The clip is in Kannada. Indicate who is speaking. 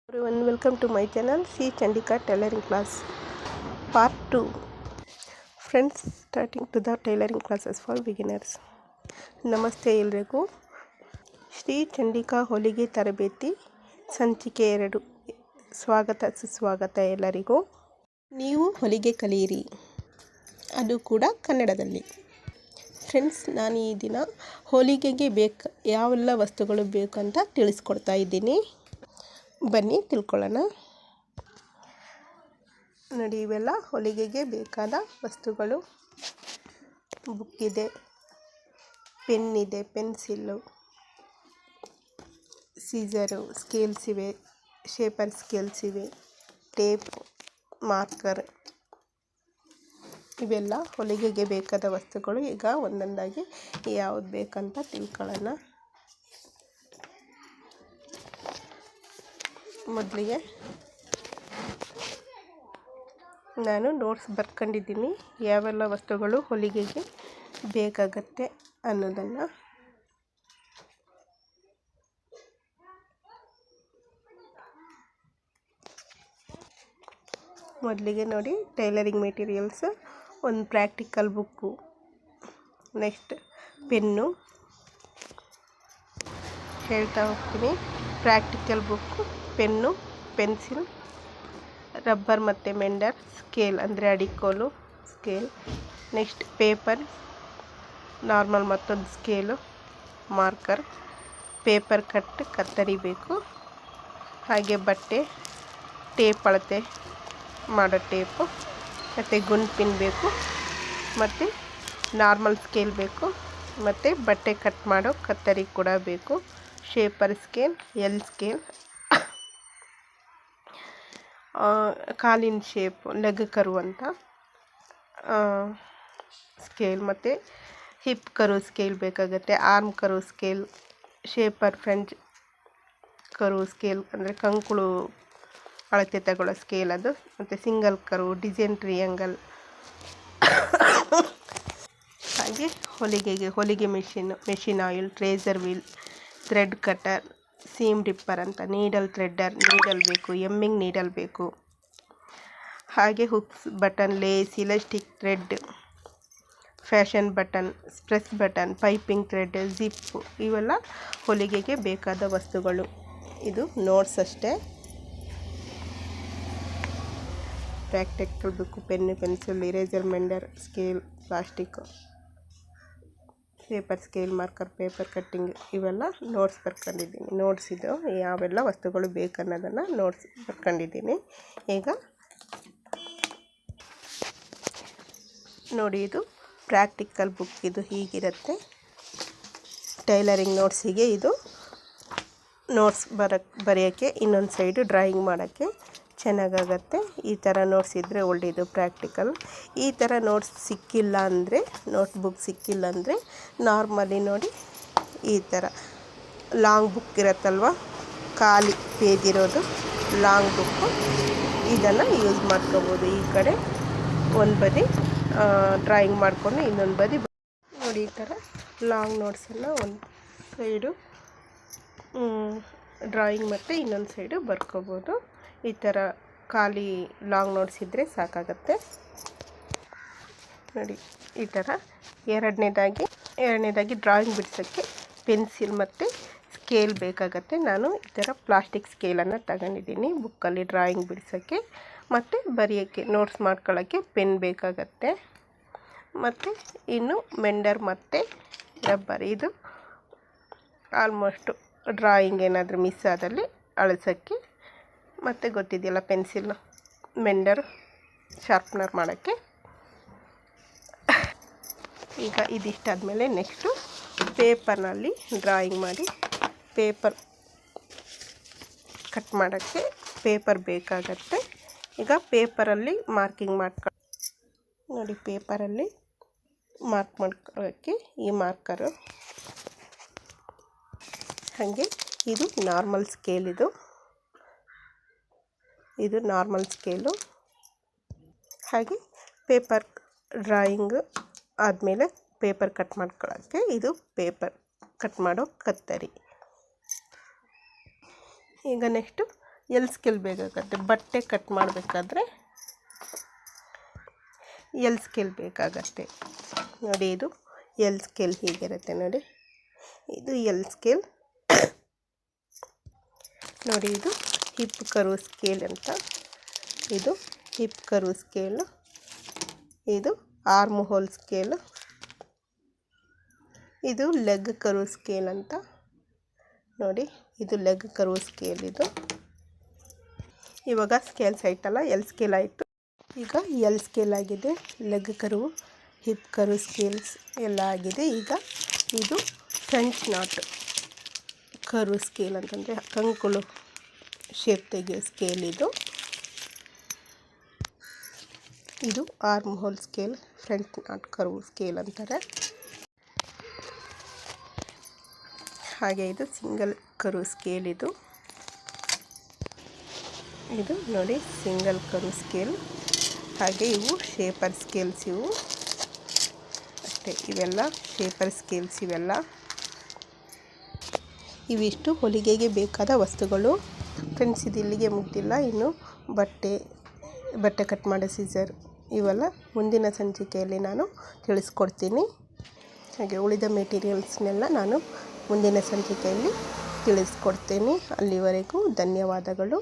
Speaker 1: Everyone, welcome to my channel C Chandika Tailoring Class Part 2. Friends, starting to the tailoring classes for beginners. ನಮಸ್ತೆ ಎಲ್ರಿಗೂ. ಶ್ರೀ ಚಂಡಿಕಾ ಹೊಲಿಗೆ ತರಬೇತಿ ಸಂಚಿಕೆ 2 ಸ್ವಾಗತ ಸುಸ್ವಾಗತ ಎಲ್ಲರಿಗೂ. ನೀವು ಹೊಲಿಗೆ ಕಲಿಯಿರಿ, ಅದು ಕೂಡ ಕನ್ನಡದಲ್ಲಿ. ಫ್ರೆಂಡ್ಸ್, ನಾನು ಈ ದಿನ ಹೊಲಿಗೆಗೆ ಯಾವೆಲ್ಲ ವಸ್ತುಗಳು ಬೇಕು ಅಂತ ತಿಳಿಸ್ಕೊಡ್ತಾ ಇದ್ದೀನಿ. ಬನ್ನಿ ತಿಳ್ಕೊಳ್ಳೋಣ. ನೋಡಿ, ಇವೆಲ್ಲ ಹೊಲಿಗೆಗೆ ಬೇಕಾದ ವಸ್ತುಗಳು. ಬುಕ್ ಇದೆ, ಪೆನ್ ಇದೆ, ಪೆನ್ಸಿಲ್ಲು, ಸೀಸರು, ಸ್ಕೇಲ್ಸ್ ಇವೆ, ಶೇಪರ್ ಸ್ಕೇಲ್ಸ್ ಇವೆ, ಟೇಪ್, ಮಾರ್ಕರ್, ಇವೆಲ್ಲ ಹೊಲಿಗೆಗೆ ಬೇಕಾದ ವಸ್ತುಗಳು. ಈಗ ಒಂದೊಂದಾಗಿ ಯಾವುದು ಬೇಕಂತ ತಿಳ್ಕೊಳ್ಳೋಣ. ಮೊದಲಿಗೆ ನಾನು ನೋಟ್ಸ್ ಬರ್ಕೊಂಡಿದ್ದೀನಿ, ಯಾವೆಲ್ಲ ವಸ್ತುಗಳು ಹೊಲಿಗೆಗೆ ಬೇಕಾಗತ್ತೆ ಅನ್ನೋದನ್ನು. ಮೊದಲಿಗೆ ನೋಡಿ, ಟೈಲರಿಂಗ್ ಮೆಟೀರಿಯಲ್ಸ್, ಒಂದು ಪ್ರಾಕ್ಟಿಕಲ್ ಬುಕ್ಕು, ನೆಕ್ಸ್ಟ್ ಪೆನ್ನು, ಹೇಳ್ತಾ ಹೋಗ್ತೀನಿ. Practical book, pen, pencil, rubber ಮತ್ತು ಮೆಂಡರ್, ಸ್ಕೇಲ್ ಅಂದರೆ ಅಡಿಕೋಲು, ಸ್ಕೇಲ್, ನೆಕ್ಸ್ಟ್ ಪೇಪರ್, ನಾರ್ಮಲ್ ಮತ್ತೊಂದು ಸ್ಕೇಲು, ಮಾರ್ಕರ್, ಪೇಪರ್ ಕಟ್ ಕತ್ತರಿ ಬೇಕು, ಹಾಗೆ ಬಟ್ಟೆ, ಟೇಪ್ ಅಳತೆ ಮಾಡೋ ಟೇಪು, ಮತ್ತು ಗುಂಡು ಪಿನ್ ಬೇಕು, ಮತ್ತು ನಾರ್ಮಲ್ ಸ್ಕೇಲ್ ಬೇಕು, ಮತ್ತು ಬಟ್ಟೆ ಕಟ್ ಮಾಡೋ ಕತ್ತರಿ ಕೂಡ ಬೇಕು, ಶೇಪರ್ ಸ್ಕೇಲ್, ಎಲ್ ಸ್ಕೇಲ್, ಕಾಲಿನ ಶೇಪ್, ಲೆಗ್ ಕರು ಅಂತ ಸ್ಕೇಲ್, ಮತ್ತು ಹಿಪ್ ಕರು ಸ್ಕೇಲ್ ಬೇಕಾಗುತ್ತೆ, ಆರ್ಮ್ ಕರು ಸ್ಕೇಲ್, ಶೇಪರ್ ಫ್ರೆಂಚ್ ಕರು ಸ್ಕೇಲ್ ಅಂದರೆ ಕಂಕುಳು ಅಳತೆ ತಗೊಳ್ಳೋ ಸ್ಕೇಲ್ ಅದು, ಮತ್ತು ಸಿಂಗಲ್ ಕರು, ಡಿಸೈನ್ ಟ್ರಿಯಾಂಗಲ್, ಹಾಗೆ ಹೊಲಿಗೆ machine oil, tracer wheel, thread cutter, seam ripper ಅಂತ, ನೀಡಲ್ ಥ್ರೆಡ್ಡರ್, ನೀಡಲ್ ಬೇಕು, ಎಮ್ಮಿಂಗ್ ನೀಡಲ್ ಬೇಕು, ಹಾಗೆ hooks, button, lace, elastic thread, fashion button, press button, piping thread, zip, ಇವೆಲ್ಲ ಹೊಲಿಗೆಗೆ ಬೇಕಾದ ವಸ್ತುಗಳು. ಇದು ನೋಟ್ಸ್ ಅಷ್ಟೇ. Practical book, pen, pencil, eraser, mender, scale, plastic, paper scale, marker, paper cutting, ಇವೆಲ್ಲ ನೋಟ್ಸ್ ಬರ್ಕೊಂಡಿದ್ದೀನಿ. ನೋಟ್ಸ್ ಇದು ಯಾವೆಲ್ಲ ವಸ್ತುಗಳು ಬೇಕನ್ನೋದನ್ನು ನೋಟ್ಸ್ ಬರ್ಕೊಂಡಿದ್ದೀನಿ. ಈಗ ನೋಡಿ, ಇದು ಪ್ರಾಕ್ಟಿಕಲ್ ಬುಕ್. ಇದು ಹೀಗಿರುತ್ತೆ. ಟೈಲರಿಂಗ್ ನೋಟ್ಸಿಗೆ ಇದು ನೋಟ್ಸ್ ಬರೆಯೋಕ್ಕೆ, ಇನ್ನೊಂದು ಸೈಡು ಡ್ರಾಯಿಂಗ್ ಮಾಡೋಕ್ಕೆ ಚೆನ್ನಾಗಾಗತ್ತೆ. ಈ ಥರ ನೋಟ್ಸ್ ಇದ್ದರೆ ಒಳ್ಳೆಯದು. ಪ್ರಾಕ್ಟಿಕಲ್ ಈ ಥರ ನೋಟ್ಸ್ ಸಿಕ್ಕಿಲ್ಲ ಅಂದರೆ, ನೋಟ್ಬುಕ್ ಸಿಕ್ಕಿಲ್ಲ ಅಂದರೆ ನಾರ್ಮಲಿ ನೋಡಿ, ಈ ಥರ ಲಾಂಗ್ ಬುಕ್ ಇರುತ್ತಲ್ವ, ಖಾಲಿ ಪೇಜ್ ಇರೋದು ಲಾಂಗ್ ಬುಕ್ಕು, ಇದನ್ನು ಯೂಸ್ ಮಾಡ್ಕೋಬೋದು. ಈ ಕಡೆ ಒಂದು ಬದಿ ಡ್ರಾಯಿಂಗ್ ಮಾಡಿಕೊಂಡು ಇನ್ನೊಂದು ಬದಿ ನೋಡಿ, ಈ ಥರ ಲಾಂಗ್ ನೋಟ್ಸನ್ನು ಒಂದು ಸೈಡು ಡ್ರಾಯಿಂಗ್ ಮತ್ತು ಇನ್ನೊಂದು ಸೈಡು ಬರ್ಕೋಬೋದು. ಈ ಥರ ಖಾಲಿ ಲಾಂಗ್ ನೋಟ್ಸ್ ಇದ್ದರೆ ಸಾಕಾಗತ್ತೆ. ನೋಡಿ, ಈ ಥರ ಎರಡನೇದಾಗಿ ಡ್ರಾಯಿಂಗ್ ಬಿಡಿಸೋಕ್ಕೆ ಪೆನ್ಸಿಲ್ ಮತ್ತು ಸ್ಕೇಲ್ ಬೇಕಾಗತ್ತೆ. ನಾನು ಈ ಥರ ಪ್ಲಾಸ್ಟಿಕ್ ಸ್ಕೇಲನ್ನು ತಗೊಂಡಿದ್ದೀನಿ ಬುಕ್ಕಲ್ಲಿ ಡ್ರಾಯಿಂಗ್ ಬಿಡಿಸೋಕ್ಕೆ. ಮತ್ತು ಬರೆಯೋಕ್ಕೆ, ನೋಟ್ಸ್ ಮಾಡ್ಕೊಳ್ಳೋಕ್ಕೆ ಪೆನ್ ಬೇಕಾಗತ್ತೆ. ಮತ್ತು ಇನ್ನು ಮೆಂಡರ್ ಮತ್ತು ರಬ್ಬರ್, ಇದು ಆಲ್ಮೋಸ್ಟು ಡ್ರಾಯಿಂಗ್ ಏನಾದರೂ ಮಿಸ್ ಆದಲ್ಲಿ ಅಳಿಸೋಕ್ಕೆ. ಮತ್ತು ಗೊತ್ತಿದೆಯಲ್ಲ, ಪೆನ್ಸಿಲ್, ಮೆಂಡರ್, ಶಾರ್ಪ್ನರ್ ಮಾಡೋಕ್ಕೆ. ಈಗ ಇದಿಷ್ಟಾದಮೇಲೆ ನೆಕ್ಸ್ಟು ಪೇಪರ್ನಲ್ಲಿ ಡ್ರಾಯಿಂಗ್ ಮಾಡಿ ಪೇಪರ್ ಕಟ್ ಮಾಡೋಕ್ಕೆ ಪೇಪರ್ ಬೇಕಾಗತ್ತೆ. ಈಗ ಪೇಪರಲ್ಲಿ ಮಾರ್ಕಿಂಗ್ ನೋಡಿ, ಪೇಪರಲ್ಲಿ ಮಾರ್ಕ್ ಮಾಡ್ಕೊಳ್ಳೋಕ್ಕೆ ಈ ಮಾರ್ಕರು, ಹಾಗೆ ಇದು ನಾರ್ಮಲ್ ಸ್ಕೇಲ್, ಇದು ನಾರ್ಮಲ್ ಸ್ಕೇಲು. ಹಾಗೆ ಪೇಪರ್ ಡ್ರಾಯಿಂಗ್ ಆದಮೇಲೆ ಪೇಪರ್ ಕಟ್ ಮಾಡ್ಕೊಳ್ಳೋಕ್ಕೆ ಇದು ಪೇಪರ್ ಕಟ್ ಮಾಡೋ ಕತ್ತರಿ. ಈಗ ನೆಕ್ಸ್ಟು ಎಲ್ ಸ್ಕೇಲ್ ಬೇಕಾಗತ್ತೆ. ಬಟ್ಟೆ ಕಟ್ ಮಾಡಬೇಕಾದ್ರೆ ಎಲ್ ಸ್ಕೇಲ್ ಬೇಕಾಗತ್ತೆ ನೋಡಿ. ಇದು ಎಲ್ ಸ್ಕೇಲ್ ಹೀಗಿರುತ್ತೆ ನೋಡಿ. ಇದು ಎಲ್ ಸ್ಕೇಲ್ ನೋಡಿ. ಇದು ಹಿಪ್ ಕರ್ವ್ ಸ್ಕೇಲ್ ಅಂತ. ಇದು ಹಿಪ್ ಕರ್ವ್ ಸ್ಕೇಲು. ಇದು ಆರ್ಮ್ ಹೋಲ್ ಸ್ಕೇಲು. ಇದು ಲೆಗ್ ಕರ್ವ್ ಸ್ಕೇಲ್ ಅಂತ ನೋಡಿ. ಇದು ಲೆಗ್ ಕರ್ವ್ ಸ್ಕೇಲ್. ಇದು ಇವಾಗ ಸ್ಕೇಲ್ಸ್ ಆಯ್ತಲ್ಲ, ಎಲ್ ಸ್ಕೇಲ್ ಆಯಿತು. ಈಗ ಎಲ್ ಸ್ಕೇಲ್ ಆಗಿದೆ, leg curve, hip curve scales ಎಲ್ಲ ಆಗಿದೆ. ಈಗ ಇದು ಫ್ರೆಂಚ್ ನಾಟ್ ಕರ್ವ್ ಸ್ಕೇಲ್ ಅಂತಂದರೆ ಕಂಕುಳು ಶೇಪ್ ತೆಗೆಯೋ ಸ್ಕೇಲ್. ಇದು arm hole scale, front knot curve scale ಅಂತಾರೆ. ಹಾಗೆ ಇದು ಸಿಂಗಲ್ ಕರ್ವ್ ಸ್ಕೇಲ್. ಇದು ನೋಡಿ ಸಿಂಗಲ್ ಕರ್ವ್ ಸ್ಕೇಲ್. ಹಾಗೆ ಇವು ಶೇಪರ್ ಸ್ಕೇಲ್ಸ್. ಇವು ಅಷ್ಟೇ, ಇವೆಲ್ಲ ಶೇಪರ್ ಸ್ಕೇಲ್ಸ್. ಇವಿಷ್ಟು ಹೊಲಿಗೆಗೆ ಬೇಕಾದ ವಸ್ತುಗಳು. ಫ್ರೆಂಡ್ಸ್, ಇದು ಇಲ್ಲಿಗೆ ಮುಗ್ದಿಲ್ಲ. ಇನ್ನು ಬಟ್ಟೆ ಕಟ್ ಮಾಡೋ ಸೀಸರ್ ಇವೆಲ್ಲ ಮುಂದಿನ ಸಂಚಿಕೆಯಲ್ಲಿ ನಾನು ತಿಳಿಸ್ಕೊಡ್ತೀನಿ. ಹಾಗೆ ಉಳಿದ ಮೆಟೀರಿಯಲ್ಸ್ನೆಲ್ಲ ನಾನು ಮುಂದಿನ ಸಂಚಿಕೆಯಲ್ಲಿ ತಿಳಿಸ್ಕೊಡ್ತೀನಿ. ಅಲ್ಲಿವರೆಗೂ ಧನ್ಯವಾದಗಳು.